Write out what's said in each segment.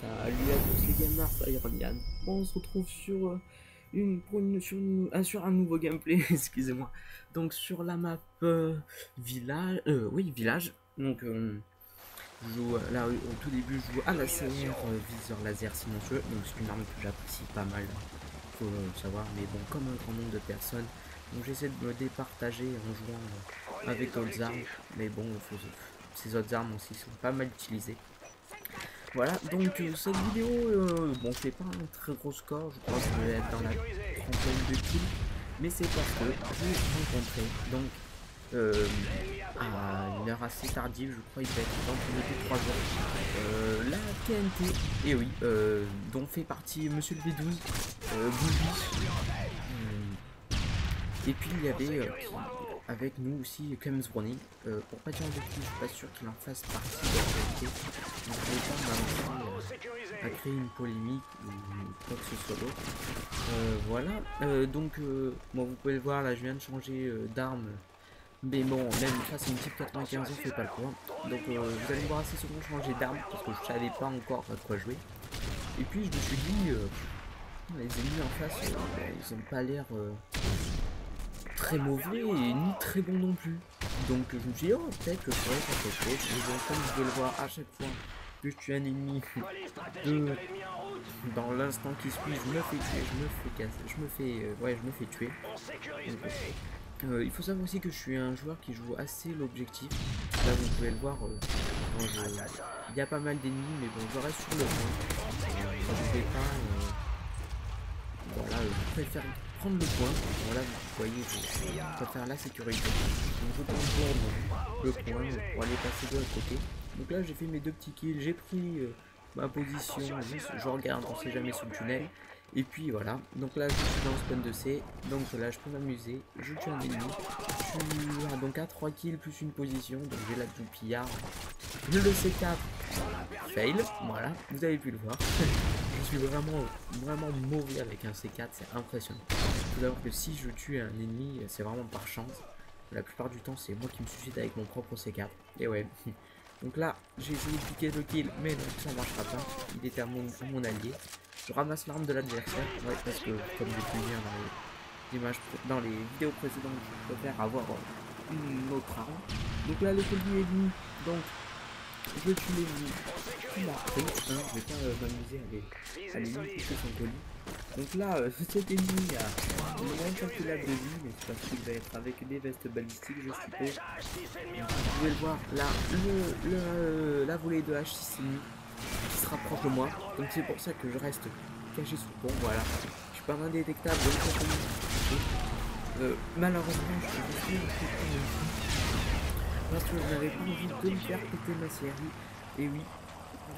Salut à tous les gamers, c'est Iron. Bon, on se retrouve sur sur un nouveau gameplay, excusez-moi. Donc sur la map village, oui village. Donc je joue là au tout début, je joue à la CR viseur laser silencieux. Donc c'est une arme que j'apprécie pas mal, faut le savoir. Mais bon, comme un grand nombre de personnes, donc j'essaie de me départager en jouant avec d'autres armes. Mais bon, ces autres armes aussi sont pas mal utilisées. Voilà, donc cette vidéo, bon, c'est pas un très gros score, je pense que je vais être dans la trentaine de kills, mais c'est parce que j'ai rencontré, donc, à une heure assez tardive, je crois, il va être dans depuis 3 jours, la TNT, et oui, dont fait partie Monsieur le V12, Bougie, et puis il y avait avec nous aussi Clemens Browning. Pour pas dire de qui, je suis pas sûr qu'il en fasse partie de la TNT, donc je vais pas m'avancer à créer une polémique ou quoi que ce soit d'autre. Voilà, donc bon, vous pouvez le voir là, je viens de changer d'arme, mais bon, même face à une type 95 on fait pas le point. Donc vous allez me voir assez souvent changer d'arme parce que je savais pas encore à quoi jouer. Et puis je me suis dit, les ennemis en face, ils ont pas l'air très mauvais et ni très bon non plus. Donc je me suis dit, oh, peut-être que je pourrais faire quelque chose. Et bon, comme je veux le voir à chaque fois que je tue un ennemi, dans l'instant qui suit, je me fais tuer, je me fais casser, ouais, je me fais tuer. Donc, il faut savoir aussi que je suis un joueur qui joue assez l'objectif. Là vous pouvez le voir, il y a pas mal d'ennemis, mais bon, je reste sur le point. Je vais pas, voilà, je préfère prendre le point. Voilà, vous voyez, je préfère la sécurité. Donc je prends le point pour aller passer de l'autre côté. Donc là j'ai fait mes deux petits kills, j'ai pris ma position, juste je regarde, on sait jamais sous le tunnel. Et puis voilà, donc là je suis dans le spawn de C, donc là je peux m'amuser, je tue un ennemi, je suis donc à 3 kills plus une position, donc j'ai la tout pillard, le C4, fail, voilà, vous avez pu le voir. Je suis vraiment mauvais avec un C4, c'est impressionnant. Il faut savoir que si je tue un ennemi, c'est vraiment par chance. La plupart du temps, c'est moi qui me suicide avec mon propre C4. Et ouais. Donc là, j'ai essayé de piquer le kill, mais non, ça marchera pas. Il était à mon allié. Je ramasse l'arme de l'adversaire. Ouais, parce que, comme j'ai pu dire dans les vidéos précédentes, je préfère avoir une autre arme. Donc là, le colis est mis. Donc, je tue l'ennemi. Il a pris, je vais pas m'amuser à lui piquer son colis. Donc là, cet ennemi a moins calculable de vie, mais c'est parce qu'il va être avec des vestes balistiques, je suppose. Donc, vous pouvez le voir, là, la volée de H6 ennemis qui se rapproche de moi. Donc c'est pour ça que je reste caché sous le pont, voilà. Je suis pas indétectable, donc malheureusement, je suis parce que je n'avais pas envie de me faire péter ma série. Et oui,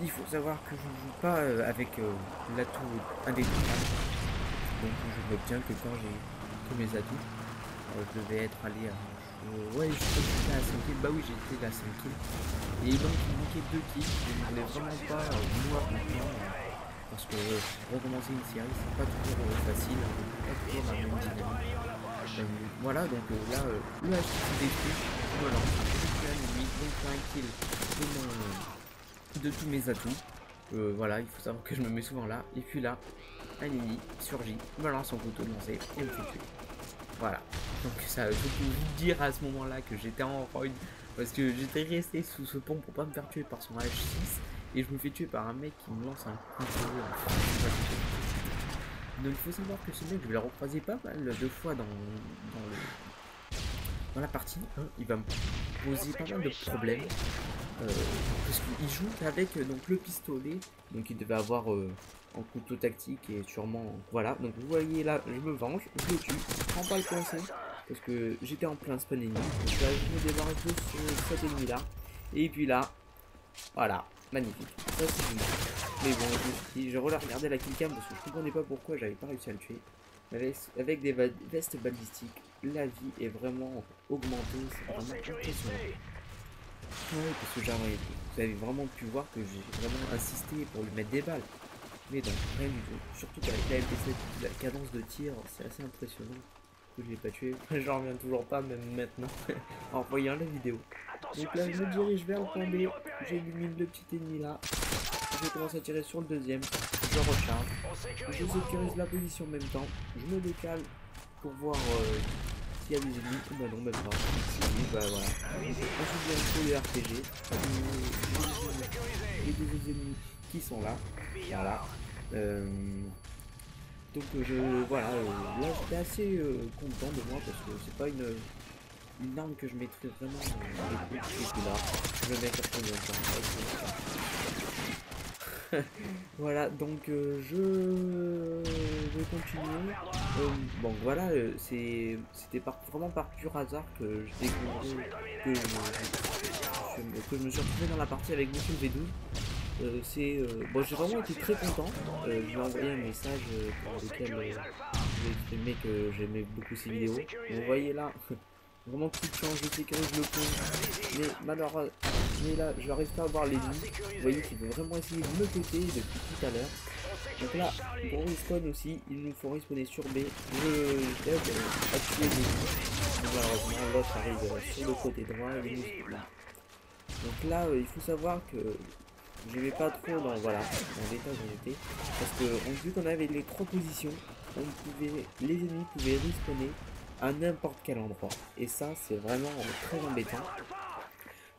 il faut savoir que je ne joue pas avec l'atout indétectable. Donc je n'obtiens que quand j'ai tous mes atouts. Je devais être allé à... ouais, je crois que j'étais à 5 kills. Bah oui, j'étais à 5 kills. Et donc il manquait 2 kills. Je ne voulais vraiment pas mourir maintenant. Parce que recommencer une série, c'est pas toujours facile. Pas toujours la même dynamique. Voilà, donc là, le H s'est détruit. Voilà, j'ai un ennemi, donc un kill de tous mes atouts. Voilà, il faut savoir que je me mets souvent là. Et puis là, un ennemi surgit, me lance son couteau lancé et me fait tuer. Voilà, donc ça, je peux vous dire à ce moment-là que j'étais en roid. Parce que j'étais resté sous ce pont pour pas me faire tuer par son H6. Et je me fais tuer par un mec qui me lance un couteau. Donc il faut savoir que ce mec, je vais le recroiser pas mal de fois dans la partie. Hein, il va me poser pas mal de problèmes. Parce qu'il joue avec donc le pistolet. Donc il devait avoir un couteau tactique et sûrement... Voilà, donc vous voyez là, je me venge, je le tue, je prends pas le conseil. Parce que j'étais en plein spawn ennemi. Donc là, je me débarrasse de cet ennemi là. Et puis là, voilà, magnifique. Ça c'est génial. Mais bon, je regardais la killcam parce que je comprenais pas pourquoi j'avais pas réussi à le tuer. Avec des vestes balistiques, la vie est vraiment augmentée, c'est vraiment impressionnant. Ouais, parce que vous avez vraiment pu voir que j'ai vraiment insisté pour lui mettre des balles. Mais donc, rien du tout. Surtout qu'avec la MP7, la cadence de tir, c'est assez impressionnant. Que je l'ai pas tué. J'en reviens toujours pas, même maintenant, en voyant la vidéo. Donc là, je me dirige vers le point B. J'élimine le petit ennemi là. je commence à tirer sur le deuxième, je recharge, je sécurise la position en même temps, je me décale pour voir s'il y a des ennemis. Bah non, même pas. Si, bah voilà. Ensuite il y a un peu de RPG, les deux ennemis qui sont là, voilà. Donc voilà, là j'étais assez content de moi parce que c'est pas une arme que je mettrais vraiment dans les coups, et puis là, je vais mettre combien de temps. Voilà, donc je vais continuer. Bon voilà, c'était vraiment par pur hasard que je découvrais que je me suis retrouvé dans la partie avec Monsieur V12. Bon, j'ai vraiment été très content. Je lui ai envoyé un message dans lequel je lui ai exprimé que j'aimais beaucoup ses vidéos. Vous voyez là, vraiment coup de chance, je sécurise le pont. Mais malheureusement, là, je n'arrive pas à voir l'ennemi. Vous voyez qu'il veut vraiment essayer de me péter depuis tout à l'heure. Donc là, pour respawn aussi, il nous faut respawner sur B. Je l'aide à tuer l'ennemi. Malheureusement, l'autre arrive sur le côté droit et il nous. Donc là, il faut savoir que je vais pas trop dans l'état où j'étais, parce que vu qu'on avait les trois positions, les ennemis pouvaient respawner à n'importe quel endroit, et ça c'est vraiment très embêtant,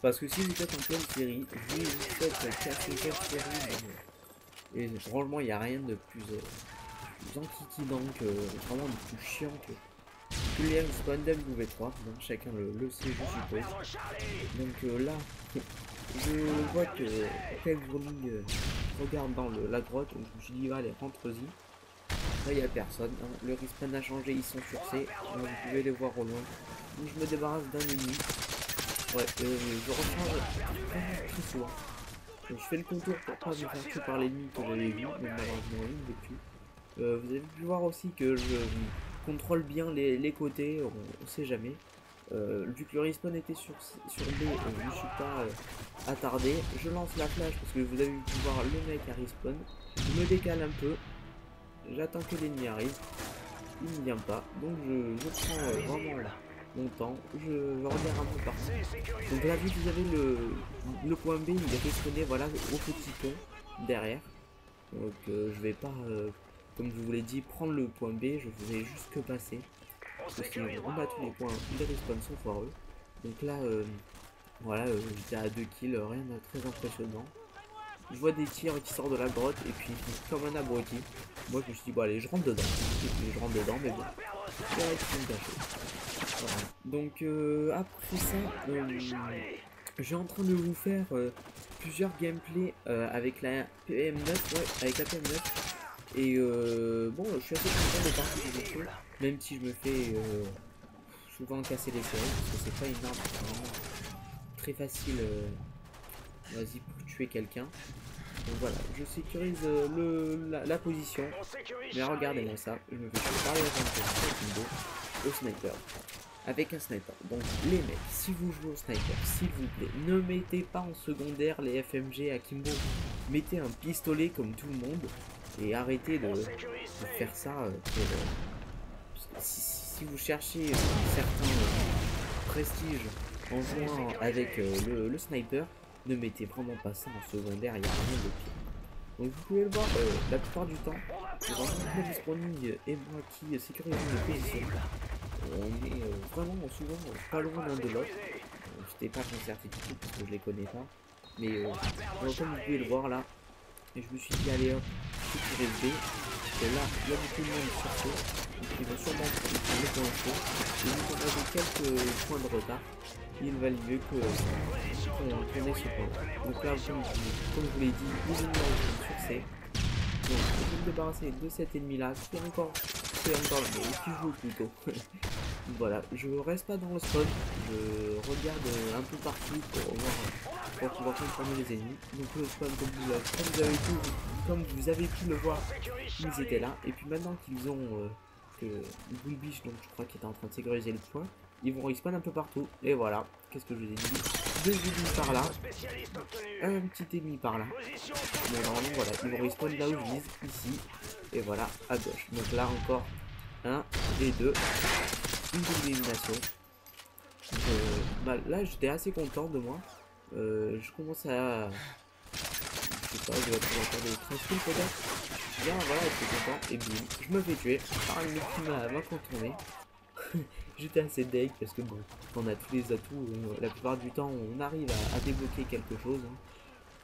parce que si vous êtes en pleine série, vous faites casser cette série, et franchement il n'y a rien de plus enquiquinant que vraiment de plus chiant que les respawn d'MW3, donc chacun le sait je suppose. Donc là je vois que Ken regarde dans la grotte, donc je me suis dit allez rentre-y. Là il n'y a personne, hein. Le respawn a changé, ils sont sur C, vous pouvez les voir au loin. Donc je me débarrasse d'un ennemi. Ouais, je rechange très souvent. Donc je fais le contour pour pas me faire tuer par l'ennemi que j'avais vu, mais malheureusement il ne plus. Vous avez pu voir aussi que je contrôle bien les côtés, on sait jamais. Vu que le respawn était sur B, je ne me suis pas attardé. Je lance la flash parce que vous avez pu voir le mec à respawn. Je me décale un peu. J'attends que l'ennemi arrive. Il ne vient pas. Donc je prends vraiment mon temps. Je regarde un peu partout. Donc là, vu que vous avez le point B, il est respawné voilà, au petit pont derrière. Donc je vais pas, comme je vous l'ai dit, prendre le point B. Je vais juste que passer. Parce que si on bat tous les points, les respawns sont foireux. Donc là, voilà, j'étais à 2 kills, rien de très impressionnant. Je vois des tirs qui sortent de la grotte, et puis comme un abruti, moi je me suis dit, bon allez, je rentre dedans. Et puis je rentre dedans, mais bon, c'est vrai qu'ils sont cachés. Voilà. Donc après ça, je suis en train de vous faire plusieurs gameplays avec la PM9, ouais, avec la PM9. Et bon, je suis assez content de partir des jeux, même si je me fais souvent casser les séries, parce que c'est pas une arme vraiment très facile vas-y pour tuer quelqu'un. Donc voilà, je sécurise la position, mais regardez-moi ça, je me fais tuer par les gens au sniper, avec un sniper. Donc les mecs, si vous jouez au sniper, s'il vous plaît, ne mettez pas en secondaire les FMG à Kimbo, mettez un pistolet comme tout le monde. Et arrêtez de faire ça si vous cherchez certains prestiges en jouant avec le sniper, ne mettez vraiment pas ça en secondaire, il n'y a rien de pire. Donc vous pouvez le voir, la plupart du temps, c'est dans le disponible et moi qui sécurisons les positions. On est vraiment souvent pas loin l'un de l'autre. J'étais pas en certitude parce que je les connais pas. Mais comme vous pouvez le voir là, et je me suis dit allez hop, sécurise B, et là il y a beaucoup de monde sur C, donc il va sûrement prendre le point chaud, et vu qu'on avait quelques points de retard, il valait mieux que qu'on ait ce point. Donc là comme je vous l'ai dit, nous sommes sur C, donc je vais me débarrasser de cet ennemi là, qui est encore mais qui joue plutôt. Voilà, je reste pas dans le spawn, je regarde un peu partout pour pouvoir comprendre les ennemis. Donc le spawn, comme vous avez pu le voir, ils étaient là. Et puis maintenant qu'ils ont Bullbish, donc je crois qu'il était en train de sécuriser le point, ils vont respawn un peu partout. Et voilà, qu'est-ce que je vous ai dit, 2 ennemis par là, un petit ennemi par là. Bon normalement voilà, ils vont respawn là où je vise, ici, et voilà, à gauche. Donc là encore, 1 et 2. Une double élimination. Bah, là j'étais assez content de moi. Je sais pas, je vais pouvoir faire des 13 kills peut-être. Bien, voilà, j'étais content, et bim, je me fais tuer par une meuf qui m'a contourné. J'étais assez deg parce que bon, on a tous les atouts, la plupart du temps on arrive à débloquer quelque chose. Hein.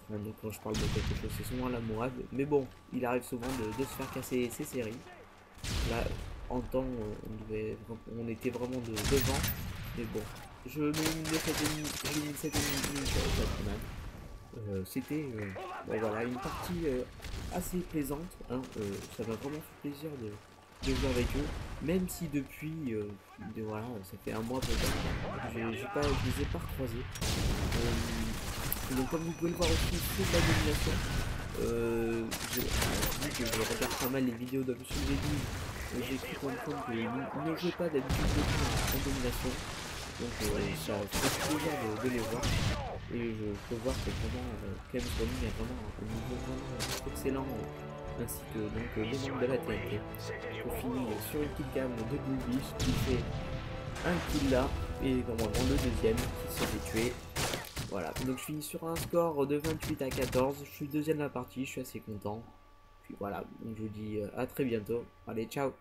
Enfin, donc quand je parle de quelque chose, c'est souvent la morale, mais bon, il arrive souvent de se faire casser ses séries. Là, en temps, on était vraiment devant, mais bon, je mets une 7 minutes sur la finale. C'était bon, voilà, une partie assez plaisante, hein, ça m'a vraiment fait plaisir de jouer avec eux, même si depuis, voilà, ça fait un mois peut-être, je les ai pas recroisés. Donc comme vous pouvez le voir aussi, c'est de la domination. Vu que je regarde pas mal les vidéos d'Obscure Lady, j'ai cru comprendre qu'ils ne jouaient pas d'habitude beaucoup en domination. Donc ça fait plaisir de les voir. Et je peux voir que vraiment Clem Swanning a vraiment un niveau vraiment excellent, ainsi que donc les membres de la TNT. On finit sur une killcam de Bluebish qui fait un kill là, et normalement le deuxième qui se fait tuer. Voilà, donc je finis sur un score de 28 à 14, je suis deuxième de la partie, je suis assez content. Puis voilà, donc je vous dis à très bientôt, allez ciao.